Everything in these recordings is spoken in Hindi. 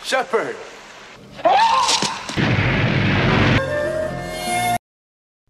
Shepard.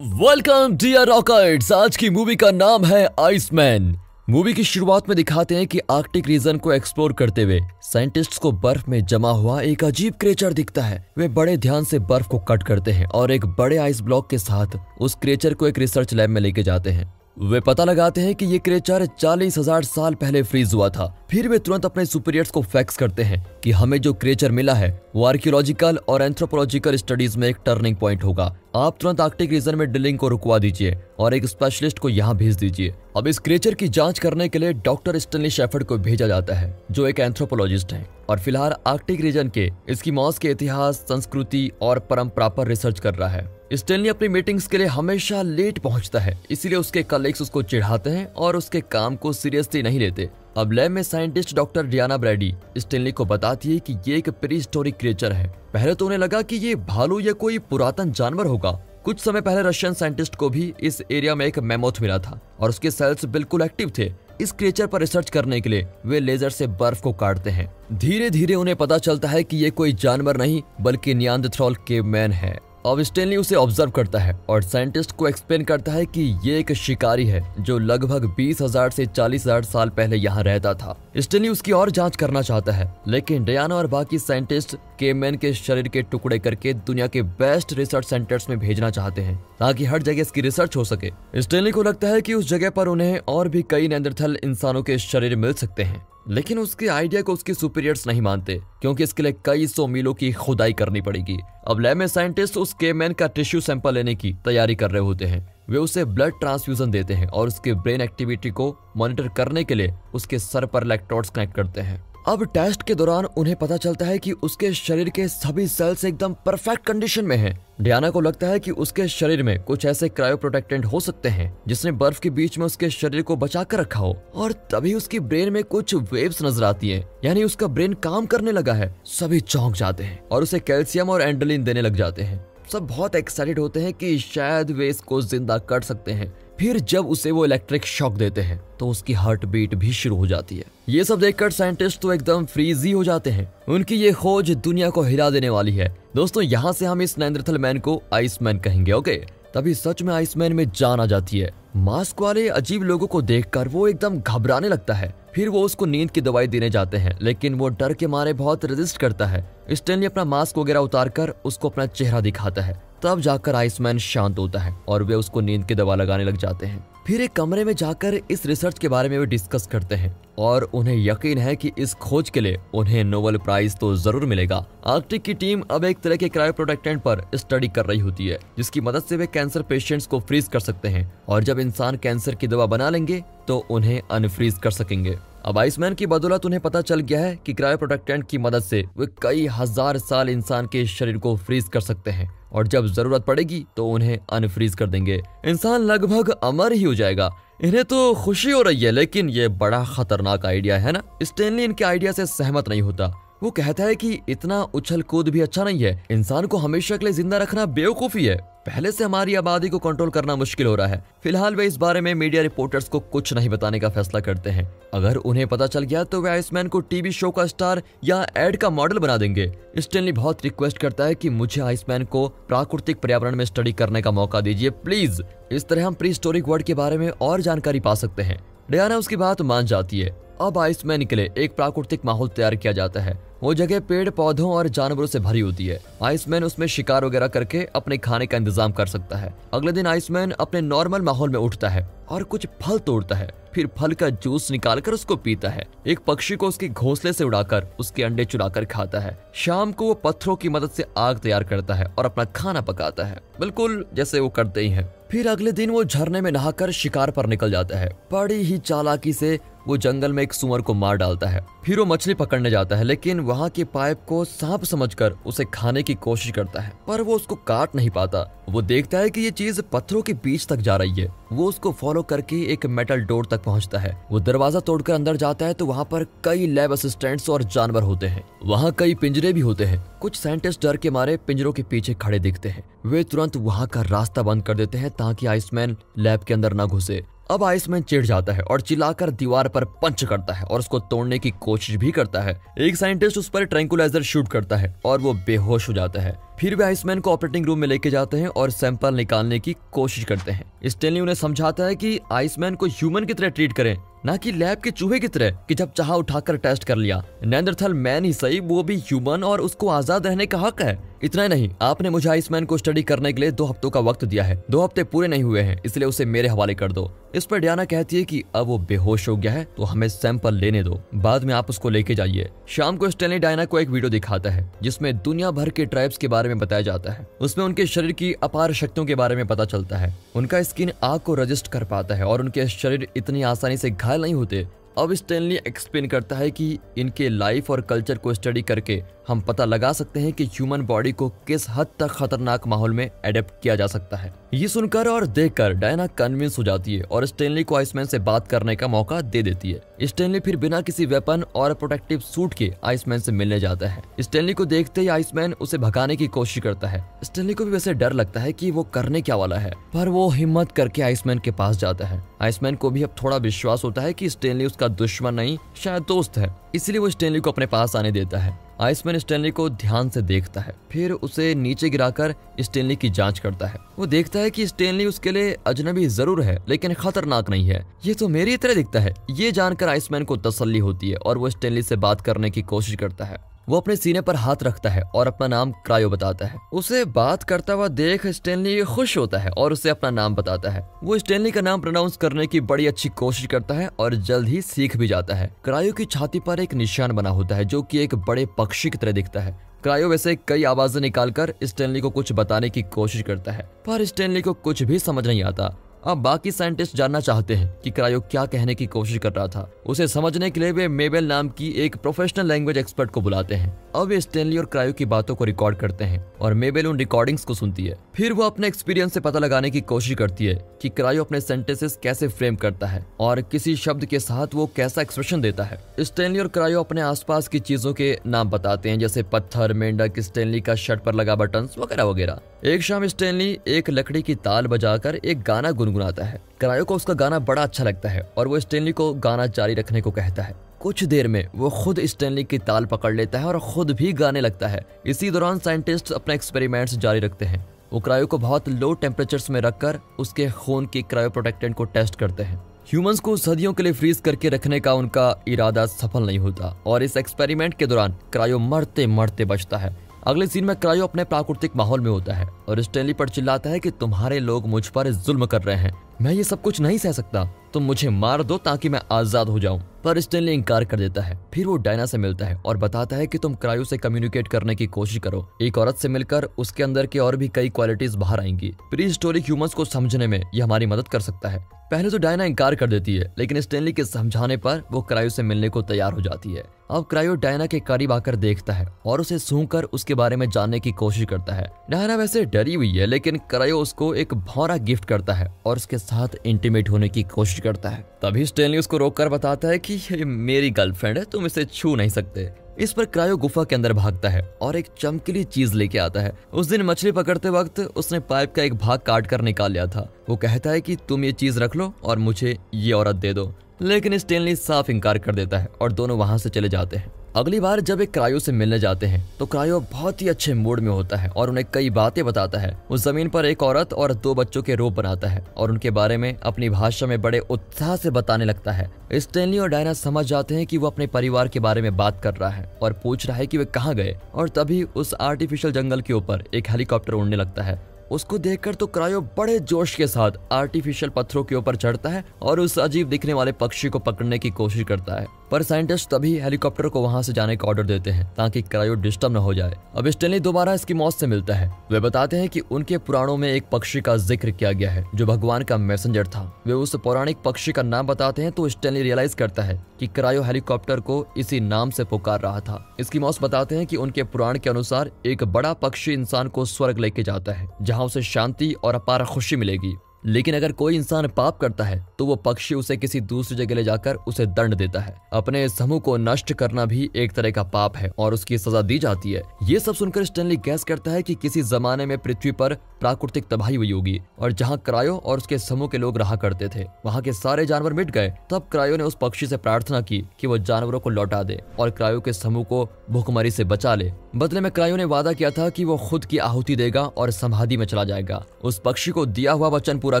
Welcome dear रॉकर्ट्स। आज की मूवी का नाम है आइसमैन। मूवी की शुरुआत में दिखाते हैं कि आर्कटिक रीजन को एक्सप्लोर करते हुए साइंटिस्ट्स को बर्फ में जमा हुआ एक अजीब क्रिएचर दिखता है। वे बड़े ध्यान से बर्फ को कट करते हैं और एक बड़े आइस ब्लॉक के साथ उस क्रिएचर को एक रिसर्च लैब में लेके जाते हैं। वे पता लगाते हैं कि ये क्रिएचर 40,000 साल पहले फ्रीज हुआ था। फिर वे तुरंत अपने सुपीरियर्स को फैक्स करते हैं कि हमें जो क्रिएचर मिला है वो आर्कियोलॉजिकल और एंथ्रोपोलॉजिकल स्टडीज में एक टर्निंग पॉइंट होगा। आप तुरंत आर्कटिक रीजन में ड्रिलिंग को रुकवा दीजिए और एक स्पेशलिस्ट को यहाँ भेज दीजिए। अब इस क्रिएचर की जांच करने के लिए डॉक्टर स्टैनली शेफर्ड को भेजा जाता है, जो एक एंथ्रोपोलॉजिस्ट हैं और फिलहाल आर्कटिक रीजन के एस्किमोस के इतिहास, संस्कृति और परंपरा पर रिसर्च कर रहा है। स्टैनली अपनी मीटिंग्स के लिए हमेशा लेट पहुंचता है, इसीलिए उसके कलीग्स उसको चिढ़ाते हैं और उसके काम को सीरियसली नहीं लेते। अब लैब में scientist doctor Diana Brady Stanley को बताती है कि ये एक प्रीहिस्टोरिक क्रिएचर है। पहले तो उन्हें लगा कि ये भालू या कोई पुरातन जानवर होगा। कुछ समय पहले रशियन साइंटिस्ट को भी इस एरिया में एक मैमोथ मिला था और उसके सेल्स बिल्कुल एक्टिव थे। इस क्रिएचर पर रिसर्च करने के लिए वे लेजर से बर्फ को काटते हैं। धीरे धीरे उन्हें पता चलता है कि ये कोई जानवर नहीं बल्कि नियांडरथॉल केवमैन है। अब स्टैनली उसे ऑब्जर्व करता है और साइंटिस्ट को एक्सप्लेन करता है कि ये एक शिकारी है जो लगभग 20,000 से 40,000 साल पहले यहाँ रहता था। स्टैनली उसकी और जांच करना चाहता है, लेकिन डियाना और बाकी साइंटिस्ट केवमैन के शरीर के टुकड़े करके दुनिया के बेस्ट रिसर्च सेंटर्स में भेजना चाहते हैं ताकि हर जगह इसकी रिसर्च हो सके। स्टैनली को लगता है कि उस जगह पर उन्हें और भी कई नेanderthal इंसानों के शरीर मिल सकते हैं, लेकिन उसके आइडिया को उसके सुपीरियर्स नहीं मानते क्योंकि इसके लिए कई 100 मीलों की खुदाई करनी पड़ेगी। अब लैब में साइंटिस्ट उस केवमैन का टिश्यू सैंपल लेने की तैयारी कर रहे होते हैं। वे उसे ब्लड ट्रांसफ्यूजन देते हैं और उसके ब्रेन एक्टिविटी को मॉनिटर करने के लिए उसके सर पर इलेक्ट्रोड्स कनेक्ट करते हैं। अब टेस्ट के दौरान उन्हें पता चलता है कि उसके शरीर के सभी सेल्स एकदम परफेक्ट कंडीशन में हैं। डियाना को लगता है कि उसके शरीर में कुछ ऐसे क्रायो प्रोटेक्टेंट हो सकते हैं जिसने बर्फ के बीच में उसके शरीर को बचा कर रखा हो, और तभी उसकी ब्रेन में कुछ वेव्स नजर आती हैं, यानी उसका ब्रेन काम करने लगा है। सभी चौंक जाते हैं और उसे कैल्शियम और एंडोलिन देने लग जाते हैं। सब बहुत एक्साइटेड होते हैं कि शायद वे इसको जिंदा कर सकते हैं। फिर जब उसे वो इलेक्ट्रिक शॉक देते हैं तो उसकी हार्ट बीट भी शुरू हो जाती है। ये सब देखकर साइंटिस्ट तो एकदम फ्रीज ही हो जाते हैं। उनकी ये खोज दुनिया को हिला देने वाली है। दोस्तों, यहाँ से हम इस नेanderthal मैन को आइसमैन कहेंगे, ओके? तभी सच में आइसमैन में जान आ जाती है। मास्क वाले अजीब लोगों को देखकर वो एकदम घबराने लगता है। फिर वो उसको नींद की दवाई देने जाते हैं, लेकिन वो डर के मारे बहुत रेजिस्ट करता है। स्टैनली अपना मास्क वगैरह उतारकर उसको अपना चेहरा दिखाता है। तब जाकर आइसमैन शांत होता है और वे उसको नींद की दवा लगाने लग जाते हैं। फिर एक कमरे में जाकर इस रिसर्च के बारे में वे डिस्कस करते हैं और उन्हें यकीन है कि इस खोज के लिए उन्हें नोबेल प्राइज तो जरूर मिलेगा। आर्कटिक की टीम अब एक तरह के क्रायो प्रोटेक्टेंट पर स्टडी कर रही होती है जिसकी मदद से वे कैंसर पेशेंट्स को फ्रीज कर सकते हैं, और जब इंसान कैंसर की दवा बना लेंगे तो उन्हें अनफ्रीज कर सकेंगे। अब आइसमैन की बदौलत उन्हें पता चल गया है कि क्रायो प्रोटेक्टेंट की मदद से वे कई हजार साल इंसान के शरीर को फ्रीज कर सकते हैं, और जब जरूरत पड़ेगी तो उन्हें अनफ्रीज कर देंगे। इंसान लगभग अमर ही हो जाएगा। इन्हें तो खुशी हो रही है, लेकिन ये बड़ा खतरनाक आइडिया है ना। स्टैनली इनके आइडिया से सहमत नहीं होता। वो कहता है कि इतना उछल कूद भी अच्छा नहीं है। इंसान को हमेशा के लिए जिंदा रखना बेवकूफी है। पहले से हमारी आबादी को कंट्रोल करना मुश्किल हो रहा है। फिलहाल वे इस बारे में मीडिया रिपोर्टर्स को कुछ नहीं बताने का फैसला करते हैं। अगर उन्हें पता चल गया तो वे आइसमैन को टीवी शो का स्टार या एड का मॉडल बना देंगे। स्टैनली बहुत रिक्वेस्ट करता है कि मुझे आइसमैन को प्राकृतिक पर्यावरण में स्टडी करने का मौका दीजिए प्लीज। इस तरह हम प्रीहिस्टोरिक वर्ल्ड के बारे में और जानकारी पा सकते हैं। डियाना उसकी बात मान जाती है। अब आइसमैन के लिए एक प्राकृतिक माहौल तैयार किया जाता है। वो जगह पेड़ पौधों और जानवरों से भरी होती है। आइसमैन उसमें शिकार वगैरह करके अपने खाने का इंतजाम कर सकता है। अगले दिन आइसमैन अपने नॉर्मल माहौल में उठता है और कुछ फल तोड़ता है। फिर फल का जूस निकालकर उसको पीता है। एक पक्षी को उसके घोंसले से उड़ाकर उसके अंडे चुराकर खाता है। शाम को वो पत्थरों की मदद से आग तैयार करता है और अपना खाना पकाता है, बिल्कुल जैसे वो करते ही हैं। फिर अगले दिन वो झरने में नहाकर शिकार पर निकल जाता है। बड़ी ही चालाकी से वो जंगल में एक सुअर को मार डालता है। फिर वो मछली पकड़ने जाता है, लेकिन वहाँ के पाइप को सांप समझकर उसे खाने की कोशिश करता है, पर वो उसको काट नहीं पाता। वो देखता है कि ये चीज पत्थरों के बीच तक जा रही है। वो उसको फॉलो करके एक मेटल डोर तक पहुंचता है। वो दरवाजा तोड़कर अंदर जाता है तो वहाँ पर कई लैब असिस्टेंट्स और जानवर होते हैं। वहाँ कई पिंजरे भी होते हैं। कुछ साइंटिस्ट डर के मारे पिंजरों के पीछे खड़े दिखते हैं। वे तुरंत वहाँ का रास्ता बंद कर देते हैं ताकि आइसमैन लैब के अंदर न घुसे। अब आइसमैन चिढ़ जाता है और चिल्लाकर दीवार पर पंच करता है और उसको तोड़ने की कोशिश भी करता है। एक साइंटिस्ट उस पर ट्रैंकुलाइजर शूट करता है और वो बेहोश हो जाता है। फिर वे आइसमैन को ऑपरेटिंग रूम में लेके जाते हैं और सैंपल निकालने की कोशिश करते हैं। स्टैनली उन्हें समझाता है कि आइसमैन को ह्यूमन की तरह ट्रीट करें, ना कि लैब के चूहे की तरह कि जब चाहा उठाकर टेस्ट कर लिया। नेंडरथल मैन ही सही, वो भी ह्यूमन और उसको आजाद रहने का हक है। इतना ही नहीं, आपने मुझे आइसमैन को स्टडी करने के लिए 2 हफ्तों का वक्त दिया है। 2 हफ्ते पूरे नहीं हुए हैं, इसलिए उसे मेरे हवाले कर दो। इस पर डियाना कहती है कि अब वो बेहोश हो गया है तो हमें सैंपल लेने दो, बाद में आप उसको लेके जाइए। शाम को स्टैनली डायना को एक वीडियो दिखाता है जिसमें दुनिया भर के ट्राइब्स के बारे में बताया जाता है। उसमें उनके शरीर की अपार शक्तियों के बारे में पता चलता है। उनका स्किन आग को रजिस्ट कर पाता है और उनके शरीर इतनी आसानी से घायल नहीं होते। अब स्टैनली एक्सप्लेन करता है कि इनके लाइफ और कल्चर को स्टडी करके हम पता लगा सकते हैं कि ह्यूमन बॉडी को किस हद तक खतरनाक माहौल में एडेप्ट किया जा सकता है। ये सुनकर और देखकर डायना कन्विंस हो जाती है और स्टैनली को आइसमैन से बात करने का मौका दे देती है। स्टैनली फिर बिना किसी वेपन और प्रोटेक्टिव सूट के आइसमैन से मिलने जाता है। स्टैनली को देखते ही आइसमैन उसे भगाने की कोशिश करता है। स्टैनली को भी वैसे डर लगता है कि वो करने क्या वाला है, पर वो हिम्मत करके आइसमैन के पास जाता है। आइसमैन को भी अब थोड़ा विश्वास होता है कि स्टैनली उसका दुश्मन नहीं, शायद दोस्त है, इसलिए वो स्टैनली को अपने पास आने देता है। आइसमैन स्टैनली को ध्यान से देखता है, फिर उसे नीचे गिराकर स्टैनली की जांच करता है। वो देखता है कि स्टैनली उसके लिए अजनबी जरूर है लेकिन खतरनाक नहीं है। ये तो मेरी तरह दिखता है। ये जानकर आइसमैन को तसल्ली होती है और वो स्टैनली से बात करने की कोशिश करता है। वो अपने सीने पर हाथ रखता है और अपना नाम क्रायो बताता है। उसे बात करता हुआ देख स्टैनली खुश होता है और उसे अपना नाम बताता है। वो स्टैनली का नाम प्रोनाउंस करने की बड़ी अच्छी कोशिश करता है और जल्द ही सीख भी जाता है। क्रायो की छाती पर एक निशान बना होता है जो कि एक बड़े पक्षी की तरह दिखता है। क्रायो वैसे कई आवाजें निकालकर स्टैनली को कुछ बताने की कोशिश करता है, पर स्टैनली को कुछ भी समझ नहीं आता। अब बाकी साइंटिस्ट जानना चाहते हैं कि क्रायो क्या कहने की कोशिश कर रहा था। उसे समझने के लिए वे मेबेल नाम की एक प्रोफेशनल लैंग्वेज एक्सपर्ट को बुलाते हैं। अब वे स्टैनली और क्रायो की बातों को रिकॉर्ड करते हैं और मेबेल उन रिकॉर्डिंग्स को सुनती है। फिर वो अपने एक्सपीरियंस से पता लगाने की कोशिश करती है कि क्रायो अपने सेंटेंसेस कैसे फ्रेम करता है और किसी शब्द के साथ वो कैसा एक्सप्रेशन देता है। स्टैनली और क्रायो अपने आसपास की चीजों के नाम बताते हैं, जैसे पत्थर, मेंढक, स्टैनली का शर्ट पर लगा बटन वगैरह वगैरह। एक शाम स्टैनली एक लकड़ी की ताल बजाकर एक गाना गुनगुनाता है। क्रायो को उसका गाना बड़ा अच्छा लगता है और वो स्टैनली को गाना जारी रखने को कहता है। कुछ देर में वो खुद स्टैनली की ताल पकड़ लेता है और खुद भी गाने लगता है। इसी दौरान साइंटिस्ट अपने एक्सपेरिमेंट्स जारी रखते हैं। वो क्रायो को बहुत लो टेम्परेचर्स में रखकर उसके खून की क्रायो प्रोटेक्टेंट को टेस्ट करते हैं। ह्यूमंस को सदियों के लिए फ्रीज करके रखने का उनका इरादा सफल नहीं होता और इस एक्सपेरिमेंट के दौरान क्रायो मरते मरते बचता है। अगले सीन में क्रायो अपने प्राकृतिक माहौल में होता है और स्टैनली पर चिल्लाता है कि तुम्हारे लोग मुझ पर जुल्म कर रहे हैं, मैं ये सब कुछ नहीं सह सकता, तुम मुझे मार दो ताकि मैं आजाद हो जाऊं। पर स्टैनली इनकार कर देता है। फिर वो डायना से मिलता है और बताता है कि तुम क्रायो से कम्युनिकेट करने की कोशिश करो। एक औरत से मिलकर उसके अंदर के और भी कई क्वालिटीज बाहर आएंगी। प्री हिस्टोरिक ह्यूमंस को समझने में यह हमारी मदद कर सकता है। पहले तो डायना इनकार कर देती है, लेकिन स्टैनली के समझाने पर वो क्रायो से मिलने को तैयार हो जाती है। अब क्रायो डायना के करीब आकर देखता है और उसे सूंघकर उसके बारे में जानने की कोशिश करता है। डायना वैसे डरी हुई है, लेकिन क्रायो उसको एक भौरा गिफ्ट करता है और उसके साथ इंटीमेट होने की कोशिश करता है। तभी स्टैनली उसको रोककर बताता है कि ये मेरी गर्लफ्रेंड है, तुम इसे छू नहीं सकते। इस पर क्रायो गुफा के अंदर भागता है और एक चमकीली चीज लेके आता है। उस दिन मछली पकड़ते वक्त उसने पाइप का एक भाग काट कर निकाल लिया था। वो कहता है कि तुम ये चीज रख लो और मुझे ये औरत दे दो, लेकिन स्टैनली साफ इनकार कर देता है और दोनों वहां से चले जाते हैं। अगली बार जब एक क्रायो से मिलने जाते हैं तो क्रायो बहुत ही अच्छे मूड में होता है और उन्हें कई बातें बताता है। उस जमीन पर एक औरत और 2 बच्चों के रूप बनाता है और उनके बारे में अपनी भाषा में बड़े उत्साह से बताने लगता है। स्टैनली और डायना समझ जाते हैं कि वो अपने परिवार के बारे में बात कर रहा है और पूछ रहा है कि वे कहाँ गए। और तभी उस आर्टिफिशियल जंगल के ऊपर एक हेलीकॉप्टर उड़ने लगता है। उसको देखकर तो क्रायो बड़े जोश के साथ आर्टिफिशियल पत्थरों के ऊपर चढ़ता है और उस अजीब दिखने वाले पक्षी को पकड़ने की कोशिश करता है। पर साइंटिस्ट तभी हेलीकॉप्टर को वहां से जाने का ऑर्डर देते हैं ताकि क्रायो डिस्टर्ब न हो जाए। अब स्टैनली दोबारा इसकी मौत से मिलता है। वे बताते हैं कि उनके पुराणों में एक पक्षी का जिक्र किया गया है जो भगवान का मैसेंजर था। वे उस पौराणिक पक्षी का नाम बताते हैं तो स्टैनली रियलाइज करता है कि क्रायो हेलीकॉप्टर को इसी नाम से पुकार रहा था। इसकी मौत बताते हैं कि उनके पुराण के अनुसार एक बड़ा पक्षी इंसान को स्वर्ग लेके जाता है जहाँ उसे शांति और अपार खुशी मिलेगी, लेकिन अगर कोई इंसान पाप करता है तो वो पक्षी उसे किसी दूसरी जगह ले जाकर उसे दंड देता है। अपने समूह को नष्ट करना भी एक तरह का पाप है और उसकी सजा दी जाती है। ये सब सुनकर स्टैनली गैस करता है कि किसी जमाने में पृथ्वी पर प्राकृतिक तबाही हुई होगी और जहाँ क्रायो और उसके समूह के लोग रहा करते थे वहाँ के सारे जानवर मिट गए। तब क्रायो ने उस पक्षी से प्रार्थना की कि वो जानवरों को लौटा दे और क्रायो के समूह को भूखमरी से बचा ले। बदले में क्रायो ने वादा किया था कि वो खुद की आहुति देगा और समाधि में चला जाएगा। उस पक्षी को दिया हुआ वचन पूरा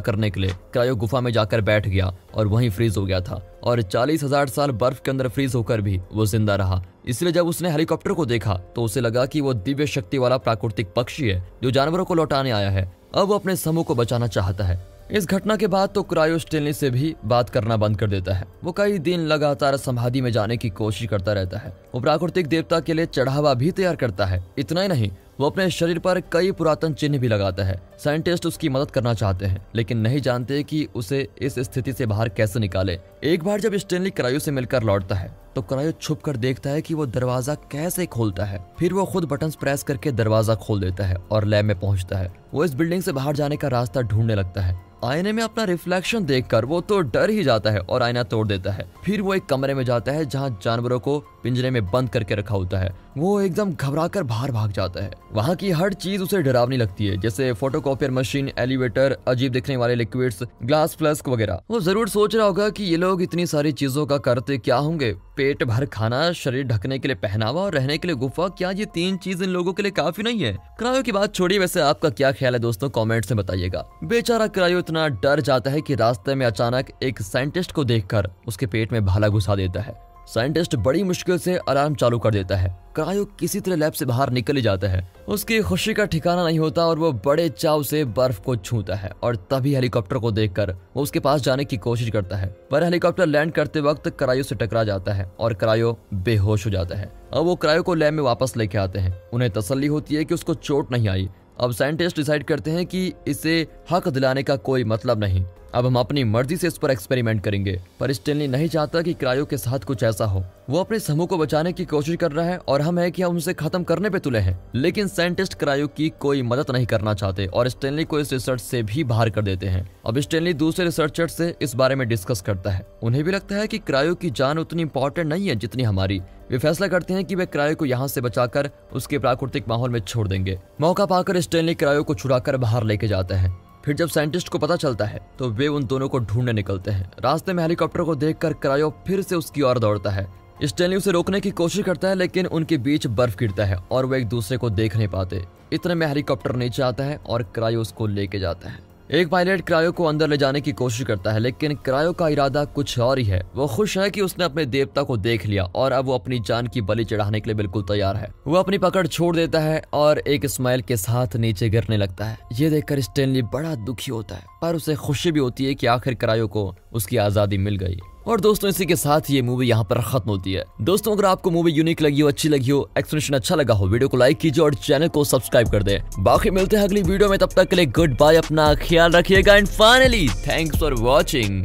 करने के लिए क्रायो गुफा में जाकर बैठ गया और वहीं फ्रीज हो गया था और 40,000 साल बर्फ के अंदर फ्रीज होकर भी वो जिंदा रहा। इसलिए जब उसने हेलीकॉप्टर को देखा तो उसे लगा कि वो दिव्य शक्ति वाला प्राकृतिक पक्षी है जो जानवरों को लौटाने आया है। अब वो अपने समूह को बचाना चाहता है। इस घटना के बाद तो क्रायो स्टैनली से भी बात करना बंद कर देता है। वो कई दिन लगातार समाधि में जाने की कोशिश करता रहता है। वो प्राकृतिक देवता के लिए चढ़ावा भी तैयार करता है। इतना ही नहीं, वो अपने शरीर पर कई पुरातन चिन्ह भी लगाता है। साइंटिस्ट उसकी मदद करना चाहते हैं लेकिन नहीं जानते कि उसे इस स्थिति से बाहर कैसे निकाले। एक बार जब स्टैनली क्रायो से मिलकर लौटता है तो क्रायो छुप कर देखता है कि वो दरवाजा कैसे खोलता है। फिर वो खुद बटन प्रेस करके दरवाजा खोल देता है और लैब में पहुंचता है। वो इस बिल्डिंग से बाहर जाने का रास्ता ढूंढने लगता है। आईने में अपना रिफ्लेक्शन देखकर वो तो डर ही जाता है और आईना तोड़ देता है। फिर वो एक कमरे में जाता है जहां जानवरों को पिंजरे में बंद करके रखा होता है। वो एकदम घबराकर बाहर भाग जाता है। वहाँ की हर चीज उसे डरावनी लगती है, जैसे फोटोकॉपियर मशीन, एलिवेटर, अजीब दिखने वाले लिक्विड्स, ग्लास फ्लास्क वगैरह। वो जरूर सोच रहा होगा कि ये लोग इतनी सारी चीजों का करते क्या होंगे। पेट भर खाना, शरीर ढकने के लिए पहनावा और रहने के लिए गुफा, क्या ये 3 चीज इन लोगों के लिए काफी नहीं है? क्रायो की बात छोड़िए, वैसे आपका क्या ख्याल है दोस्तों, कमेंट्स में बताइएगा। बेचारा क्रायो इतना डर जाता है कि रास्ते में अचानक एक साइंटिस्ट को देखकर उसके पेट में भाला घुसा देता है। साइंटिस्ट बड़ी मुश्किल से अलार्म चालू कर देता है। क्रायो किसी तरह लैब से बाहर निकल ही जाता है। उसकी खुशी का ठिकाना नहीं होता और वो बड़े चाव से बर्फ को छूता है और तभी हेलीकॉप्टर को देखकर वो उसके पास जाने की कोशिश करता है, पर हेलीकॉप्टर लैंड करते वक्त क्रायो से टकरा जाता है और क्रायो बेहोश हो जाता है। अब वो क्रायो को लैब में वापस लेके आते हैं। उन्हें तसल्ली होती है कि उसको चोट नहीं आई। अब साइंटिस्ट डिसाइड करते हैं कि इसे हक दिलाने का कोई मतलब नहीं, अब हम अपनी मर्जी से इस पर एक्सपेरिमेंट करेंगे। पर स्टैनली नहीं चाहता कि क्रायो के साथ कुछ ऐसा हो। वो अपने समूह को बचाने की कोशिश कर रहा है और हम है कि हम उसे खत्म करने पे तुले हैं। लेकिन साइंटिस्ट क्रायो की कोई मदद नहीं करना चाहते और स्टैनली को इस रिसर्च से भी बाहर कर देते हैं। अब स्टैनली दूसरे रिसर्चर से इस बारे में डिस्कस करता है। उन्हें भी लगता है कि क्रायो की जान उतनी इंपॉर्टेंट नहीं है जितनी हमारी। वे फैसला करते हैं कि वे क्रायो को यहाँ से बचाकर उसके प्राकृतिक माहौल में छोड़ देंगे। मौका पाकर स्टैनली क्रायो को छुड़ाकर बाहर लेके जाता है। फिर जब साइंटिस्ट को पता चलता है तो वे उन दोनों को ढूंढने निकलते हैं। रास्ते में हेलीकॉप्टर को देखकर क्रायो फिर से उसकी ओर दौड़ता है। स्टैनली उसे रोकने की कोशिश करता है लेकिन उनके बीच बर्फ गिरता है और वो एक दूसरे को देख नहीं पाते। इतने में हेलीकॉप्टर नीचे आता है और क्रायो उसको लेके जाता है। एक पायलट क्रायो को अंदर ले जाने की कोशिश करता है लेकिन क्रायो का इरादा कुछ और ही है। वो खुश है कि उसने अपने देवता को देख लिया और अब वो अपनी जान की बलि चढ़ाने के लिए बिल्कुल तैयार है। वो अपनी पकड़ छोड़ देता है और एक स्माइल के साथ नीचे गिरने लगता है। ये देखकर स्टैनली बड़ा दुखी होता है पर उसे खुशी भी होती है कि आखिर क्रायो को उसकी आजादी मिल गई। और दोस्तों इसी के साथ ये मूवी यहाँ पर खत्म होती है। दोस्तों अगर आपको मूवी यूनिक लगी हो, अच्छी लगी हो, एक्सप्लेनेशन अच्छा लगा हो, वीडियो को लाइक कीजिए और चैनल को सब्सक्राइब कर दे। बाकी मिलते हैं अगली वीडियो में, तब तक के लिए गुड बाय, अपना ख्याल रखिएगा and finally thanks for watching.